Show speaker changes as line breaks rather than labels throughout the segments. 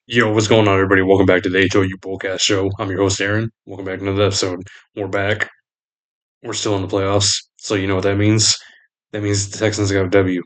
Yo, what's going on, everybody? Welcome back to the HOU Bullcast Show. I'm your host, Aaron. Welcome back to another episode. We're back. We're still in the playoffs, so you know what that means. That means the Texans got a W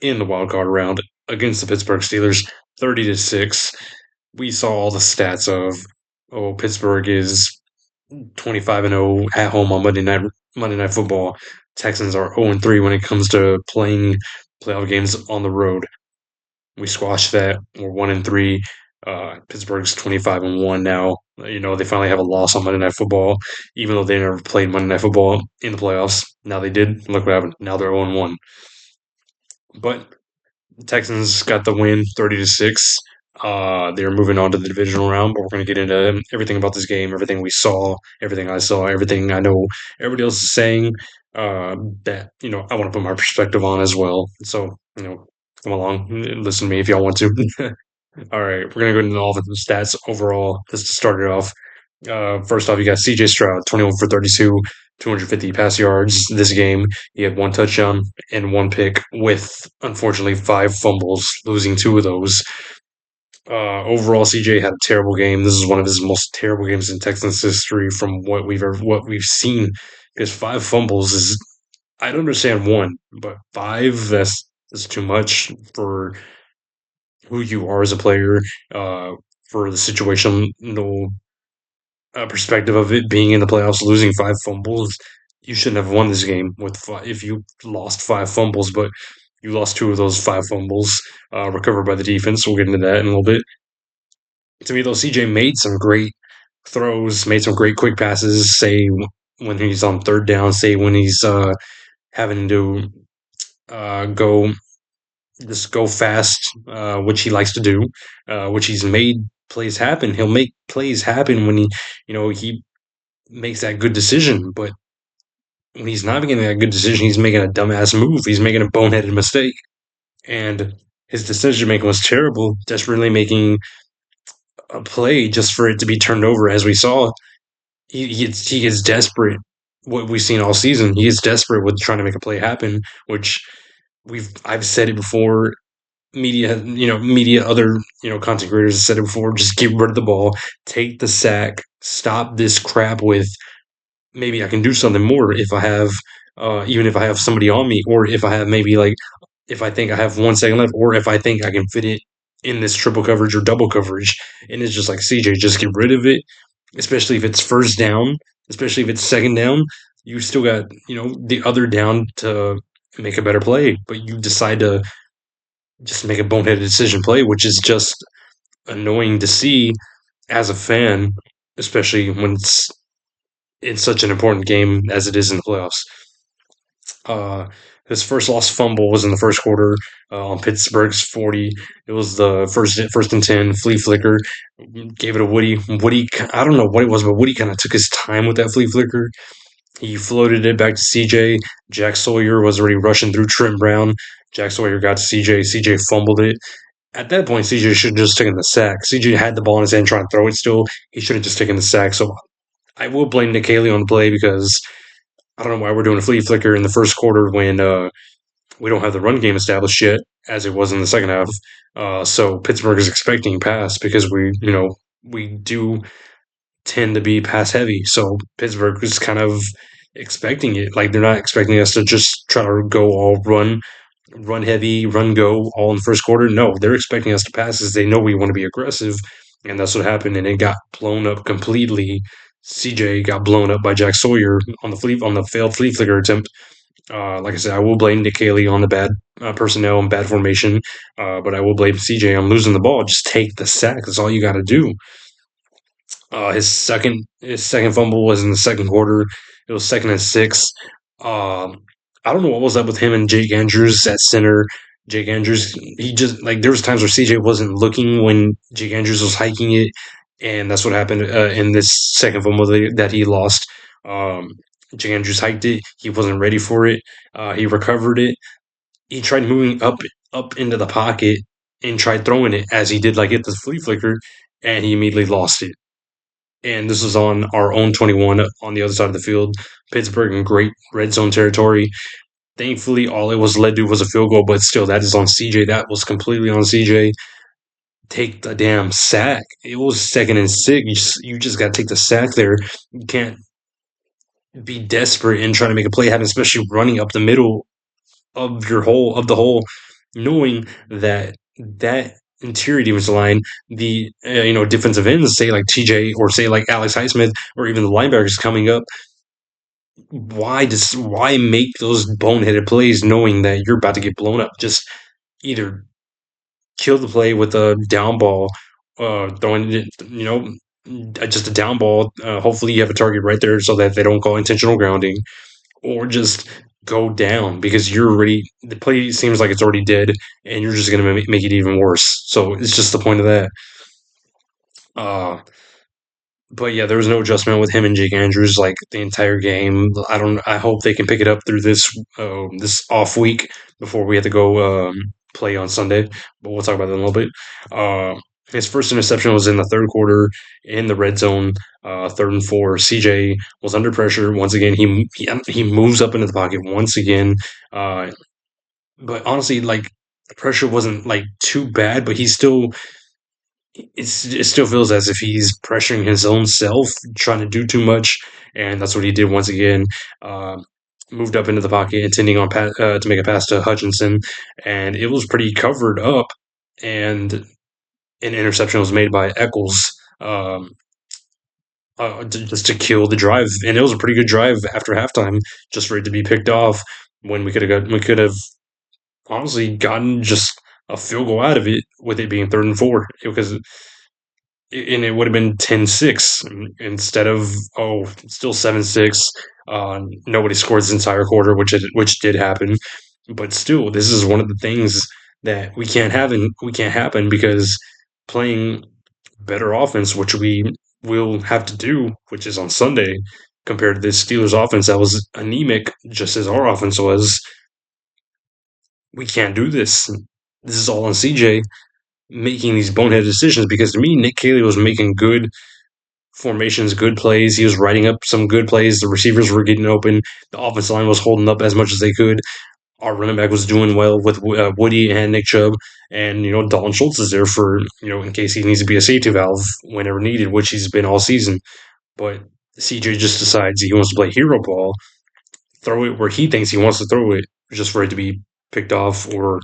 in the wild card round against the Pittsburgh Steelers, 30-6. We saw all the stats of Pittsburgh is 25-0 at home on Monday Night Football. Texans are 0-3 when it comes to playing playoff games on the road. We squashed that. We're 1-3. Pittsburgh's 25-1 now. You know, they finally have a loss on Monday Night Football, even though they never played Monday Night Football in the playoffs. Now they did. Look what happened. Now they're 0-1. But the Texans got the win 30-6. They're moving on to the divisional round, but we're going to get into everything about this game, everything we saw, everything I saw, everything I know everybody else is saying. That I want to put my perspective on as well. So come along, listen to me if y'all want to. All right, we're gonna go into all the stats overall. Just to start it off, first off, you got C.J. Stroud, 21 for 32, 250 pass yards this game. He had one touchdown and one pick, with unfortunately five fumbles, losing two of those. Overall, CJ had a terrible game. This is one of his most terrible games in Texans history from what we've seen. Because five fumbles is, I'd understand one, but five, that's too much for who you are as a player, for the situational perspective of it being in the playoffs, losing five fumbles. You shouldn't have won this game with if you lost five fumbles, but you lost two of those five fumbles, recovered by the defense. We'll get into that in a little bit. To me, though, CJ made some great throws, made some great quick passes. Say when he's on third down, say when he's having to go just go fast, which he likes to do, which he's made plays happen. He'll make plays happen when he makes that good decision. But when he's not making that good decision, he's making a dumbass move. He's making a boneheaded mistake, and his decision making was terrible. Just really making a play just for it to be turned over, as we saw. He gets desperate. What we've seen all season, he gets desperate with trying to make a play happen, which I've said it before. Media, other content creators have said it before. Just get rid of the ball, take the sack, stop this crap with maybe I can do something more if I have, even if I have somebody on me, or if I have maybe like if I think I have 1 second left, or if I think I can fit it in this triple coverage or double coverage. And it's just like, CJ, just get rid of it, especially if it's first down, especially if it's second down. You still got the other down to make a better play, but you decide to just make a boneheaded decision play, which is just annoying to see as a fan, especially when it's such an important game as it is in the playoffs. Uh, his first lost fumble was in the first quarter, on Pittsburgh's 40. It was the first and 10 flea flicker. Gave it to Woody. Woody, I don't know what it was, but Woody kind of took his time with that flea flicker. He floated it back to CJ. Jack Sawyer was already rushing through Trent Brown. Jack Sawyer got to CJ. CJ fumbled it. At that point, CJ should have just taken the sack. CJ had the ball in his hand trying to throw it still. He should have just taken the sack. So I will blame Nick Haley on the play, because I don't know why we're doing a flea flicker in the first quarter when we don't have the run game established yet, as it was in the second half. So Pittsburgh is expecting pass, because we do tend to be pass heavy. So Pittsburgh is kind of expecting it. Like, they're not expecting us to just try to go all run heavy, run go all in the first quarter. No, they're expecting us to pass, as they know we want to be aggressive, and that's what happened. And it got blown up completely. CJ got blown up by Jack Sawyer on the failed flea flicker attempt. Like I said, I will blame Nick Haley on the bad personnel and bad formation, but I will blame CJ on losing the ball. Just take the sack. That's all you got to do. His second fumble was in the second quarter. It was 2nd and 6. I don't know what was up with him and Jake Andrews at center. Jake Andrews, he just, like, there was times where CJ wasn't looking when Jake Andrews was hiking it, and that's what happened in this second fumble that he lost. Um, Jake Andrews hiked it. He wasn't ready for it. He recovered it. He tried moving up into the pocket and tried throwing it as he did, like, hit the flea flicker, and he immediately lost it. And this was on our own 21 on the other side of the field. Pittsburgh in great red zone territory. Thankfully, all it was led to was a field goal, but still, that is on CJ. That was completely on CJ. take the damn sack. It was 2nd and 6. You just got to take the sack there. You can't be desperate and try to make a play happen, especially running up the middle of the hole, knowing that that interior defensive line, the defensive ends, say like TJ or say like Alex Highsmith or even the linebackers coming up. Why make those boneheaded plays knowing that you're about to get blown up? Just either kill the play with a down ball, throwing it, just a down ball. Hopefully, you have a target right there so that they don't call intentional grounding, or just go down because the play seems like it's already dead, and you're just going to make it even worse. So it's just the point of that. Uh, but yeah, there was no adjustment with him and Jake Andrews like the entire game. I hope they can pick it up through this off week before we have to go play on Sunday. But we'll talk about that in a little bit. Uh, his first interception was in the third quarter in the red zone, 3rd and 4. CJ was under pressure once again. He moves up into the pocket once again. Uh, but honestly, like the pressure wasn't like too bad, but it still feels as if he's pressuring his own self, trying to do too much, and that's what he did once again. Uh, Moved up into the pocket, intending to make a pass to Hutchinson, and it was pretty covered up, and an interception was made by Eccles. Just to kill the drive, and it was a pretty good drive after halftime, just for it to be picked off when we could have honestly gotten just a field goal out of it with it being 3rd and 4 because it would have been 10-6 instead of still 7-6. Nobody scored this entire quarter, which did happen, but still, this is one of the things that we can't happen because playing better offense, which we will have to do, which is on Sunday, compared to this Steelers offense that was anemic, just as our offense was. We can't do this. This is all on CJ making these bonehead decisions because to me, Nick Caley was making good formations, good plays. He was writing up some good plays. The receivers were getting open. The offensive line was holding up as much as they could. Our running back was doing well with Woody and Nick Chubb, and Dalton Schultz is there for in case he needs to be a safety valve whenever needed, which he's been all season. But CJ just decides he wants to play hero ball, throw it where he thinks he wants to throw it, just for it to be picked off, or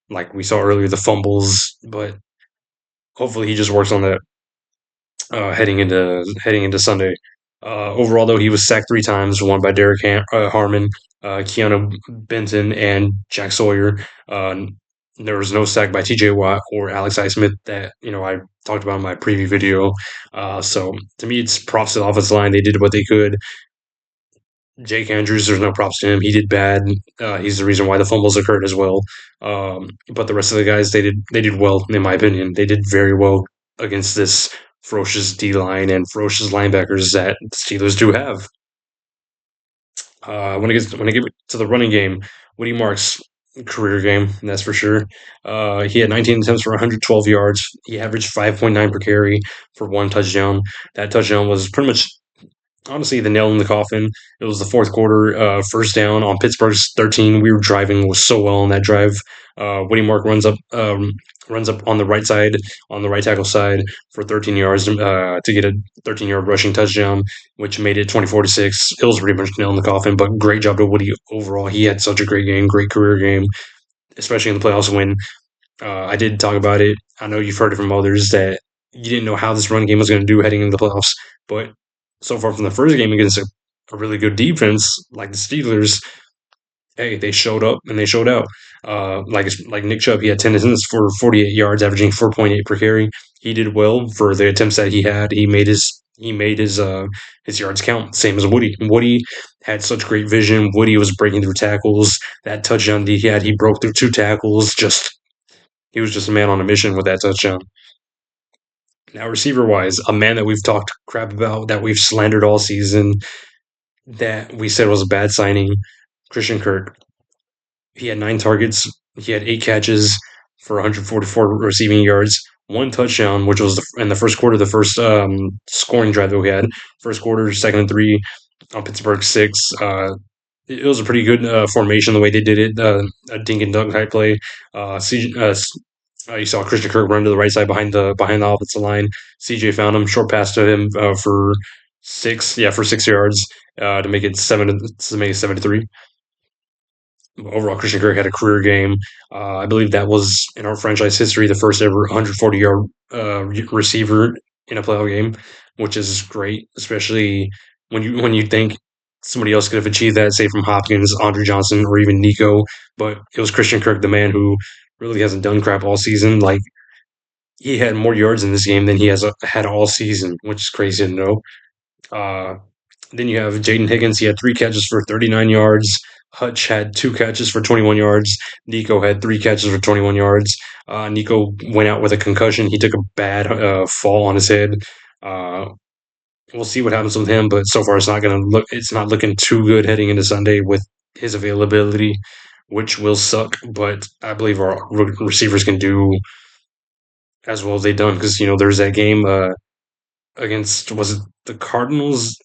like we saw earlier, the fumbles. But hopefully, he just works on that heading into Sunday. Overall, though, he was sacked 3 times, one by Harmon, Keanu Benton, and Jack Sawyer. There was no sack by T.J. Watt or Alex Highsmith that I talked about in my preview video. So to me, it's props to the offensive line. They did what they could. Jake Andrews, there's no props to him. He did bad. He's the reason why the fumbles occurred as well. But the rest of the guys, they did well, in my opinion. They did very well against this ferocious D line and ferocious linebackers that the Steelers do have. When I get to the running game, Woody Marks career game, that's for sure. He had 19 attempts for 112 yards. He averaged 5.9 per carry for 1 touchdown. That touchdown was pretty much honestly the nail in the coffin. It was the fourth quarter, first down on Pittsburgh's 13. We were driving was so well on that drive. Woody Mark runs up on the right side, on the right tackle side for 13 yards to get a 13-yard rushing touchdown, which made it 24-6. It was pretty much nail in the coffin, but great job to Woody overall. He had such a great game, great career game, especially in the playoffs when I did talk about it. I know you've heard it from others that you didn't know how this run game was going to do heading into the playoffs, but so far from the first game against a really good defense like the Steelers, hey, they showed up and they showed out. Like Nick Chubb, he had 10 attempts for 48 yards, averaging 4.8 per carry. He did well for the attempts that he had. He made his yards count, same as Woody. Woody had such great vision. Woody was breaking through tackles. That touchdown that he had, he broke through 2 tackles. He was just a man on a mission with that touchdown. Now, receiver wise, a man that we've talked crap about, that we've slandered all season, that we said was a bad signing, Christian Kirk. He had 9 targets. He had 8 catches for 144 receiving yards, 1 touchdown, which was in the first quarter, the first scoring drive that we had. First quarter, 2nd and 3 on Pittsburgh 6. It was a pretty good formation the way they did it, a dink and dunk type play. You saw Christian Kirk run to the right side behind the offensive line. CJ found him, short pass to him for 6 yards to make it 7-3. Overall, Christian Kirk had a career game. I believe that was in our franchise history the first ever 140-yard receiver in a playoff game, which is great, especially when you think somebody else could have achieved that, say from Hopkins, Andre Johnson, or even Nico. But it was Christian Kirk, the man who really hasn't done crap all season. Like he had more yards in this game than he has had all season, which is crazy to know. Uh, then you have Jaden Higgins. He had 3 catches for 39 yards. Hutch had 2 catches for 21 yards. Nico had 3 catches for 21 yards. Nico went out with a concussion. He took a bad fall on his head. Uh, we'll see what happens with him, but so far it's not looking too good heading into Sunday with his availability, which will suck. But I believe our receivers can do as well as they've done because there's that game against was it the Cardinals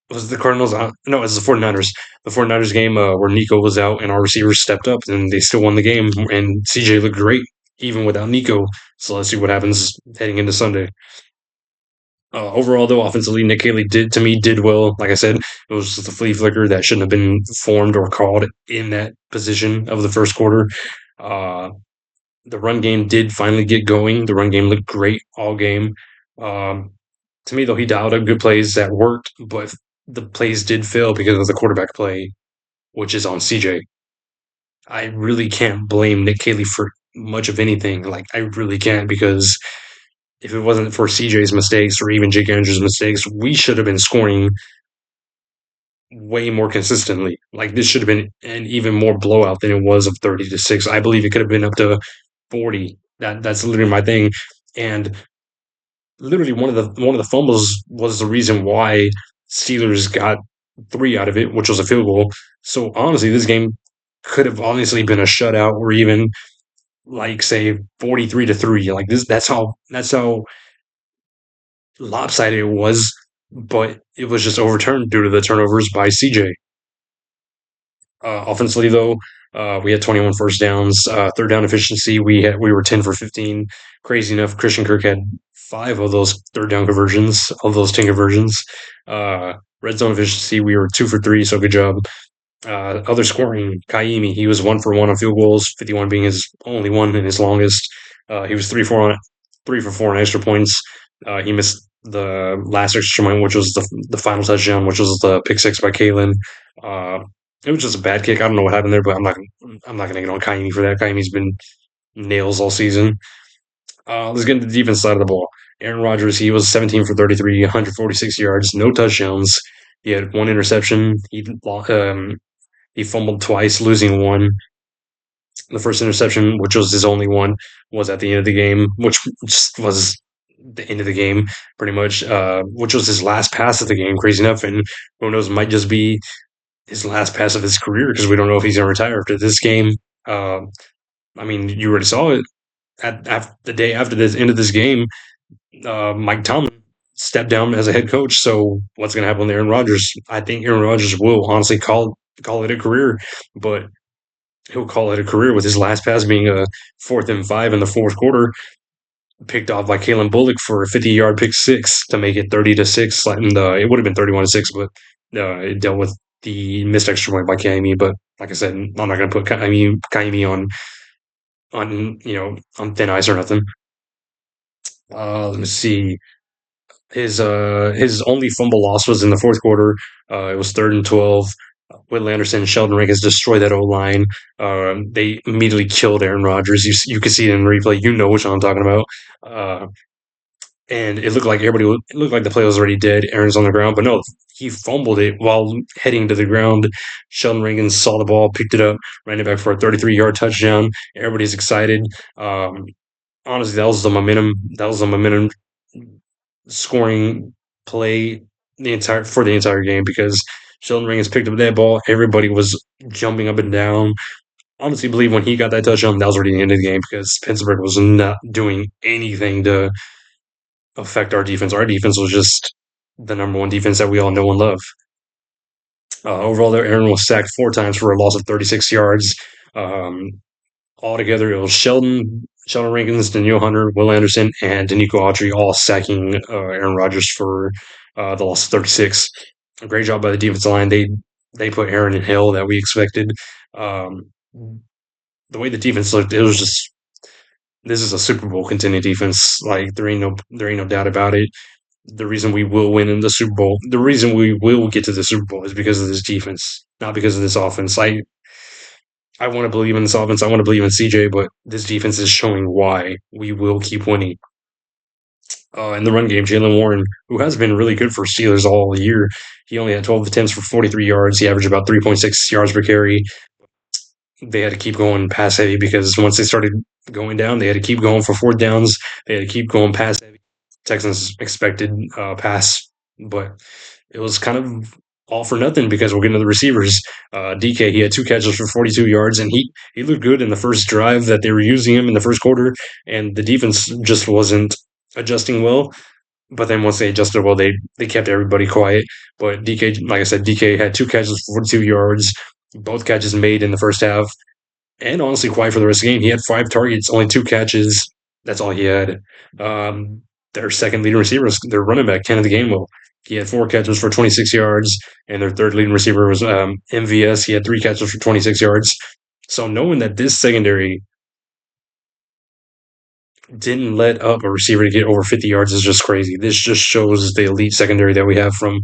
was the Cardinals out? No, it's the 49ers. The 49ers game where Nico was out and our receivers stepped up and they still won the game. And CJ looked great even without Nico. So let's see what happens heading into Sunday. Overall, though, offensively, Nick Haley did well. Like I said, it was just a flea flicker that shouldn't have been formed or called in that position of the first quarter. Uh, the run game did finally get going. The run game looked great all game. Um, to me, though, he dialed up good plays that worked, but the plays did fail because of the quarterback play, which is on CJ. I really can't blame Nick Caley for much of anything. Like, I really can't because if it wasn't for CJ's mistakes or even Jake Andrews' mistakes, we should have been scoring way more consistently. Like, this should have been an even more blowout than it was of 30-6. I believe it could have been up to 40. That's literally my thing. And literally one of the fumbles was the reason why Steelers got 3 out of it, which was a field goal. So honestly, this game could have honestly been a shutout or even like say 43-3. Like this that's how lopsided it was, but it was just overturned due to the turnovers by CJ. Offensively, though, we had 21 first downs. Third down efficiency, we were 10 for 15. Crazy enough, Christian Kirk had 5 of those third down conversions, of those 10 conversions. Red zone efficiency, we were 2 for 3, so good job. Other scoring, Kaimi, he was 1 for 1 on field goals, 51 being his only one and his longest. He was 3 for 4 on extra points. He missed the last extra point, which was the final touchdown, which was the pick six by Kalen. Uh, it was just a bad kick. I don't know what happened there, but I'm not gonna get on Kaimi for that. Kaimi's been nails all season. Let's get into the defense side of the ball. Aaron Rodgers, he was 17 for 33, 146 yards, no touchdowns. He had 1 interception. He fumbled twice, losing one. The first interception, which was his only one, was at the end of the game, which just was the end of the game, pretty much, which was his last pass of the game, crazy enough. And who knows, might just be his last pass of his career because we don't know if he's going to retire after this game. Uh, I mean, you already saw it at the day after this end of this game. Mike Tomlin stepped down as a head coach. So what's going to happen with Aaron Rodgers? I think Aaron Rodgers will honestly call it a career, but he'll call it a career with his last pass being a 4th and 5 in the fourth quarter, picked off by Kalen Bullock for a 50-yard pick six to make it 30-6. And it would have been 31-6, but it dealt with the missed extra point by Kaimi. But like I said, I'm not going to put Kaimi on thin ice or nothing. Let me see. His only fumble loss was in the fourth quarter. It was 3rd and 12. Will Anderson and Sheldon Rankins destroyed that O line. They immediately killed Aaron Rodgers. You could see it in replay. You know which one I'm talking about. And it looked like the play was already dead. Aaron's on the ground, but no, he fumbled it while heading to the ground. Sheldon Rankins saw the ball, picked it up, ran it back for a 33-yard touchdown. Everybody's excited. Honestly, that was the momentum. That was the momentum scoring play for the entire game because Sheldon Rankins picked up that ball. Everybody was jumping up and down. Honestly, believe when he got that touchdown, that was already the end of the game because Pittsburgh was not doing anything to affect our defense. Our defense was just the number one defense that we all know and love. Overall, there, Aaron was sacked 4 times for a loss of 36 yards. Altogether, it was Sheldon Rankins, Daniil Hunter, Will Anderson, and Danico Autry all sacking Aaron Rodgers for the loss of 36. A great job by the defensive line. They put Aaron in hell that we expected. Um, the way the defense looked, it was just this is a Super Bowl contending defense. Like there ain't no doubt about it. The reason we will win in the Super Bowl, the reason we will get to the Super Bowl is because of this defense, not because of this offense. I want to believe in this offense. I want to believe in CJ, but this defense is showing why we will keep winning. In the run game, Jalen Warren, who has been really good for Steelers all year, he only had 12 attempts for 43 yards. He averaged about 3.6 yards per carry. They had to keep going pass heavy because once they started going down, they had to keep going for fourth downs. They had to keep going pass heavy. Texans expected pass, but it was kind of all for nothing because we're getting to the receivers. DK, he had 2 catches for 42 yards, and he looked good in the first drive that they were using him in the first quarter, and the defense just wasn't adjusting well. But then once they adjusted well, they kept everybody quiet. But DK, like I said, DK had 2 catches for 42 yards, both catches made in the first half, and honestly quiet for the rest of the game. He had 5 targets, only 2 catches. That's all he had. Their second leading receiver was their running back, Ken of the game. Well, he had 4 catches for 26 yards, and their third leading receiver was MVS. He had 3 catches for 26 yards. So knowing that this secondary didn't let up a receiver to get over 50 yards is just crazy. This just shows the elite secondary that we have from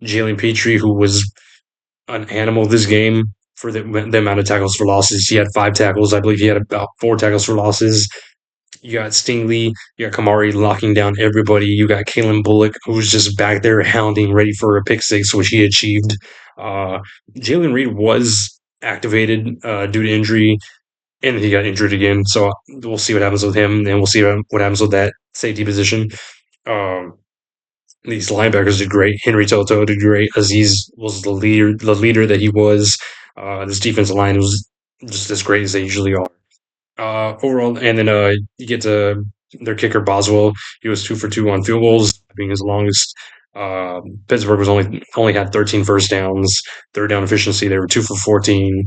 Jalen Petrie, who was an animal this game for the amount of tackles for losses. He had 5 tackles. I believe he had about 4 tackles for losses. You got Stingley, you got Kamari locking down everybody. You got Kalen Bullock, who's just back there hounding, ready for a pick six, which he achieved. Uh, Jalen Reed was activated due to injury, and he got injured again. So we'll see what happens with him, and we'll see what happens with that safety position. Um, these linebackers did great. Henry Toto did great. Aziz was the leader that he was. This defensive line was just as great as they usually are. Overall, and then you get to their kicker Boswell. He was 2 for 2 on field goals, being his longest. Pittsburgh was only had 13 first downs. Third down efficiency, they were 2 for 14.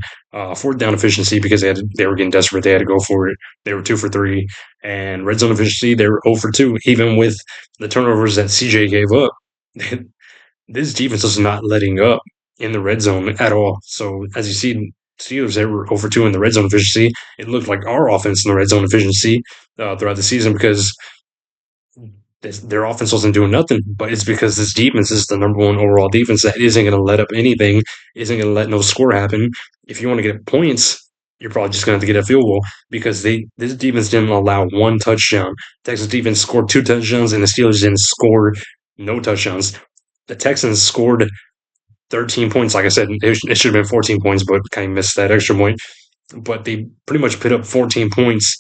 Fourth down efficiency because they were getting desperate. They had to go for it. They were 2 for 3. And red zone efficiency, they were 0 for 2, even with the turnovers that CJ gave up. This defense is not letting up in the red zone at all. So as you see, Steelers they were 0 for 2 in the red zone efficiency. It looked like our offense in the red zone efficiency throughout the season because their offense wasn't doing nothing. But it's because this defense is the number 1 overall defense that isn't going to let up anything, isn't going to let no score happen. If you want to get points, you're probably just going to have to get a field goal because this defense didn't allow 1 touchdown. Texas defense scored 2 touchdowns, and the Steelers didn't score no touchdowns. The Texans scored 13 points. Like I said, it should have been 14 points, but kind of missed that extra point. But they pretty much put up 14 points,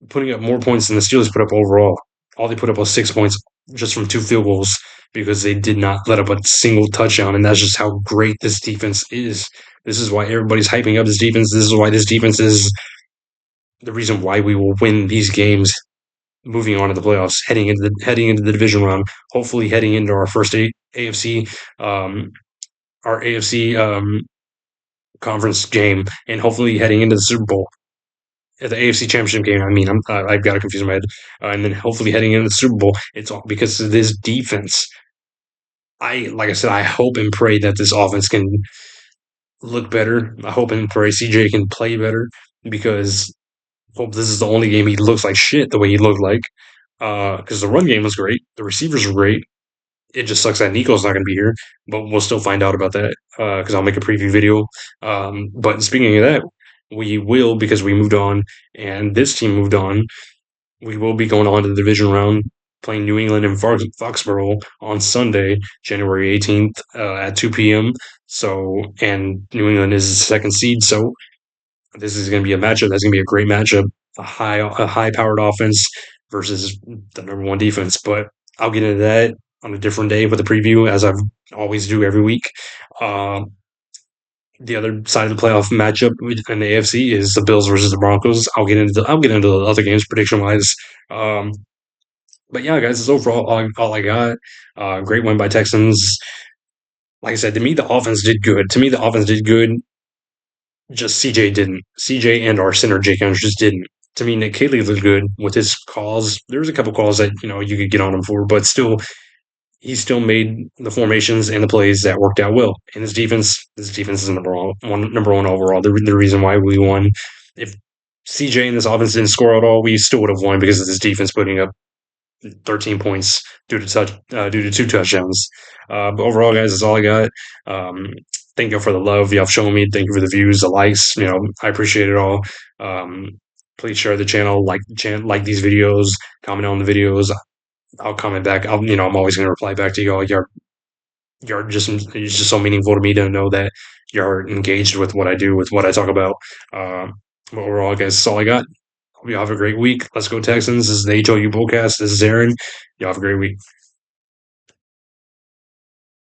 putting up more points than the Steelers put up overall. All they put up was 6 points just from 2 field goals because they did not let up a single touchdown. And that's just how great this defense is. This is why everybody's hyping up this defense. This is why this defense is the reason why we will win these games moving on to the playoffs, heading into the division round, hopefully heading into our first AFC conference game, and hopefully heading into the Super Bowl, the AFC Championship game. I mean, I've got to confuse my head, and then hopefully heading into the Super Bowl. It's all because of this defense. Like I said, I hope and pray that this offense can look better. I hope and pray CJ can play better because hope this is the only game he looks like shit the way he looked like. Because the run game was great, the receivers were great. It just sucks that Nico's not going to be here, but we'll still find out about that because I'll make a preview video. But speaking of that, we will because we moved on, and this team moved on. We will be going on to the division round, playing New England and Foxborough on Sunday, January 18th at 2 p.m. So, and New England is the second seed, so this is going to be a matchup. That's going to be a great matchup. A high powered offense versus the number 1 defense. But I'll get into that on a different day with a preview, as I always do every week. The other side of the playoff matchup in the AFC is the Bills versus the Broncos. I'll get into the other games prediction wise. But yeah, guys, that's overall all I got. Great win by Texans. Like I said, to me, the offense did good. Just CJ didn't. CJ and our center Jake Andrews just didn't. to me, Nick Caley looked good with his calls. There was a couple calls that you could get on him for, but still, he still made the formations and the plays that worked out well. And his defense is number one overall. The reason why we won. If CJ and this offense didn't score at all, we still would have won because of this defense putting up 13 points due to two touchdowns. But overall, guys, that's all I got. Um, Thank you for the love y'all shown me. Thank you for the views, the likes. I appreciate it all. Um, Please share the channel, like these videos, comment on the videos. I'll comment back. I'm always going to reply back to y'all. You're just it's just so meaningful to me to know that you're engaged with what I do, with what I talk about. But overall, guys, that's all I got. Hope you have a great week. Let's go Texans. This is the HOU Bullcast. This is Aaron. Y'all have a great week.